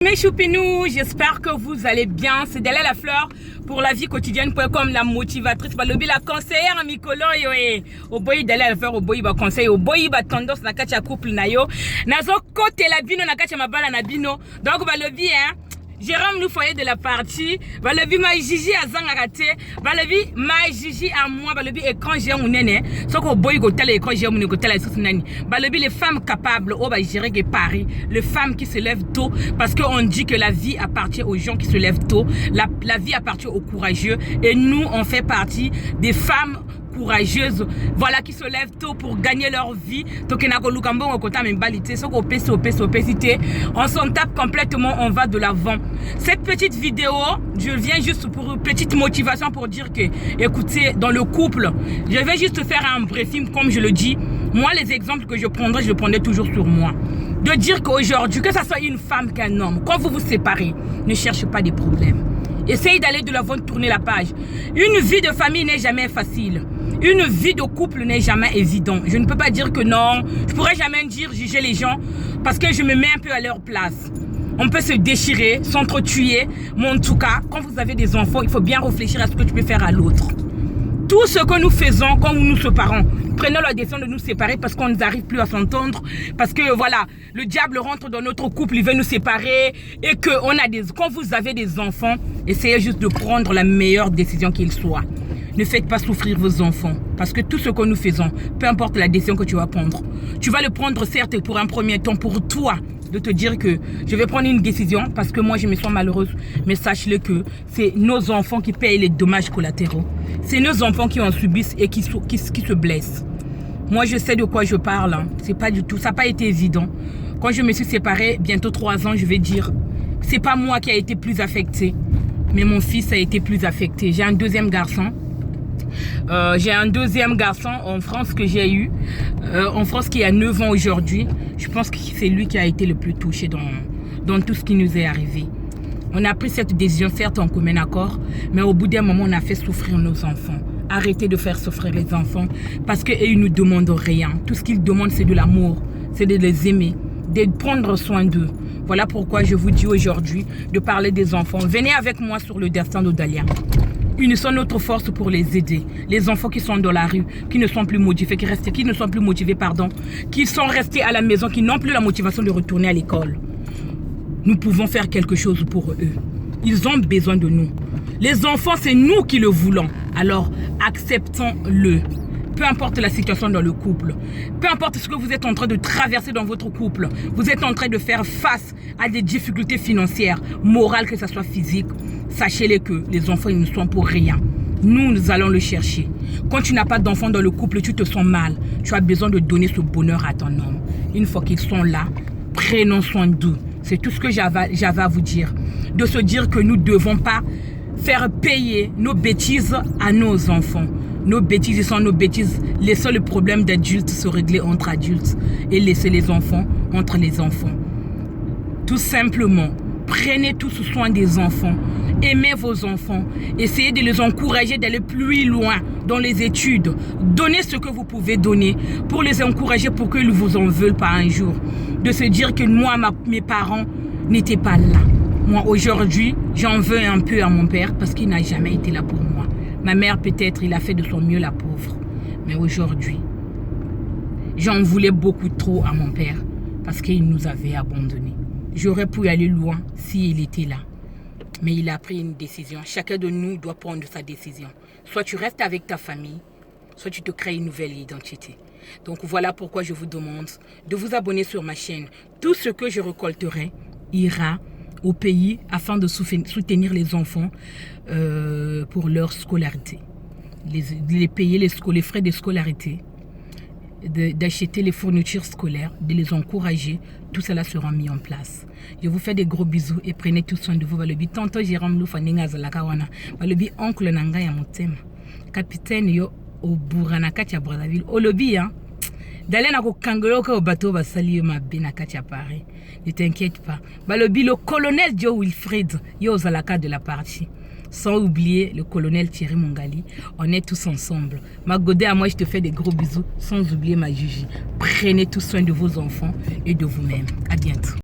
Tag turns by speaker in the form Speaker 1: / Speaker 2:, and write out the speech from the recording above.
Speaker 1: Mes choupinous, j'espère que vous allez bien. C'est Della la fleur pour la vie quotidienne, comme la motivatrice. Balobi la conseillère Mikolo yo au boy Della la fleur au boy ba conseil au boy ba tendance na kacha couple na yo. Nazo côté la bino na kacha mabala na bino. Donc balobi Jérôme nous foyer de la partie. Balobi ma Gigi à Zangarate. Balobi ma Gigi à moi. Balobi écran j'ai mon nene. Sauf qu'au boy go tel écran j'ai mon go tel nani. Balobi les femmes capables au ba gérer que Paris. Les femmes qui se lèvent tôt parce qu'on dit que la vie appartient aux gens qui se lèvent tôt. La vie appartient aux courageux et nous on fait partie des femmes courageuses, voilà, qui se lèvent tôt pour gagner leur vie. On s'en tape complètement, on va de l'avant. Cette petite vidéo, je viens juste pour une petite motivation pour dire que, écoutez, dans le couple, je vais juste faire un briefing comme je le dis. Moi, les exemples que je le prendrai toujours sur moi. De dire qu'aujourd'hui, que ce soit une femme qu'un homme, quand vous vous séparez, ne cherchez pas des problèmes. Essayez d'aller de l'avant, tourner la page. Une vie de famille n'est jamais facile. Une vie de couple n'est jamais évident. Je ne peux pas dire que non. Je pourrais jamais dire juger les gens parce que je me mets un peu à leur place. On peut se déchirer, s'entretuer. Mais en tout cas, quand vous avez des enfants, il faut bien réfléchir à ce que tu peux faire à l'autre. Tout ce que nous faisons quand nous nous séparons, prenons la décision de nous séparer parce qu'on n'arrive plus à s'entendre, parce que voilà, le diable rentre dans notre couple, il veut nous séparer et que quand vous avez des enfants, essayez juste de prendre la meilleure décision qu'il soit. Ne faites pas souffrir vos enfants parce que tout ce que nous faisons, peu importe la décision que tu vas prendre, tu vas le prendre certes pour un premier temps pour toi, de te dire que je vais prendre une décision parce que moi je me sens malheureuse, mais sache-le que c'est nos enfants qui payent les dommages collatéraux. C'est nos enfants qui en subissent et qui se blessent. Moi je sais de quoi je parle, hein. C'est pas du tout, ça n'a pas été évident. Quand je me suis séparée, bientôt 3 ans, je vais dire, c'est pas moi qui a été plus affectée, mais mon fils a été plus affecté. J'ai un deuxième garçon. En France que j'ai eu, en France qui a 9 ans aujourd'hui. Je pense que c'est lui qui a été le plus touché dans tout ce qui nous est arrivé. On a pris cette décision, certes en commun accord, mais au bout d'un moment, on a fait souffrir nos enfants. Arrêtez de faire souffrir les enfants parce qu'ils ne nous demandent rien. Tout ce qu'ils demandent, c'est de l'amour, c'est de les aimer, de prendre soin d'eux. Voilà pourquoi je vous dis aujourd'hui de parler des enfants. Venez avec moi sur le destin d'Odalia. Unissons notre force pour les aider. Les enfants qui sont dans la rue, qui ne sont plus motivés, qui sont restés à la maison, qui n'ont plus la motivation de retourner à l'école. Nous pouvons faire quelque chose pour eux. Ils ont besoin de nous. Les enfants, c'est nous qui le voulons. Alors, acceptons-le. Peu importe la situation dans le couple, peu importe ce que vous êtes en train de traverser dans votre couple, vous êtes en train de faire face à des difficultés financières, morales, que ce soit physique, sachez-les que les enfants, ils ne sont pour rien. Nous allons le chercher. Quand tu n'as pas d'enfants dans le couple, tu te sens mal. Tu as besoin de donner ce bonheur à ton homme. Une fois qu'ils sont là, prenons soin d'eux. C'est tout ce que j'avais à vous dire. De se dire que nous ne devons pas faire payer nos bêtises à nos enfants. Nos bêtises sont nos bêtises. Laissons le problème d'adultes se régler entre adultes et laissez les enfants entre les enfants. Tout simplement, prenez tous soin des enfants. Aimez vos enfants. Essayez de les encourager d'aller plus loin dans les études. Donnez ce que vous pouvez donner pour les encourager pour qu'ils ne vous en veulent pas un jour. De se dire que moi, mes parents n'étaient pas là. Moi, aujourd'hui, j'en veux un peu à mon père parce qu'il n'a jamais été là pour moi. Ma mère, peut-être, il a fait de son mieux, la pauvre. Mais aujourd'hui, j'en voulais beaucoup trop à mon père parce qu'il nous avait abandonnés. J'aurais pu aller loin s'il était là. Mais il a pris une décision. Chacun de nous doit prendre sa décision. Soit tu restes avec ta famille, soit tu te crées une nouvelle identité. Donc voilà pourquoi je vous demande de vous abonner sur ma chaîne. Tout ce que je récolterai ira au pays afin de soutenir les enfants pour leur scolarité. Les payer les frais de scolarité, d'acheter les fournitures scolaires, de les encourager, tout cela sera mis en place. Je vous fais des gros bisous et prenez tout soin de vous. Balobi tonton Jérôme Loufa ninga zalaka wana. Balobi oncle nanga ya motema. Capitaine yo oburana kati ya Brazzaville. Olobi hein. D'aller na ko kangoloka au bateau basali yo mabe na kati ya Paris. Ne t'inquiète pas. Balobi le colonel Joe Wilfred yo zalaka de la partie. Sans oublier le colonel Thierry Mongali. On est tous ensemble. Magodé, à moi, je te fais des gros bisous. Sans oublier ma Gigi. Prenez tout soin de vos enfants et de vous-même. À bientôt.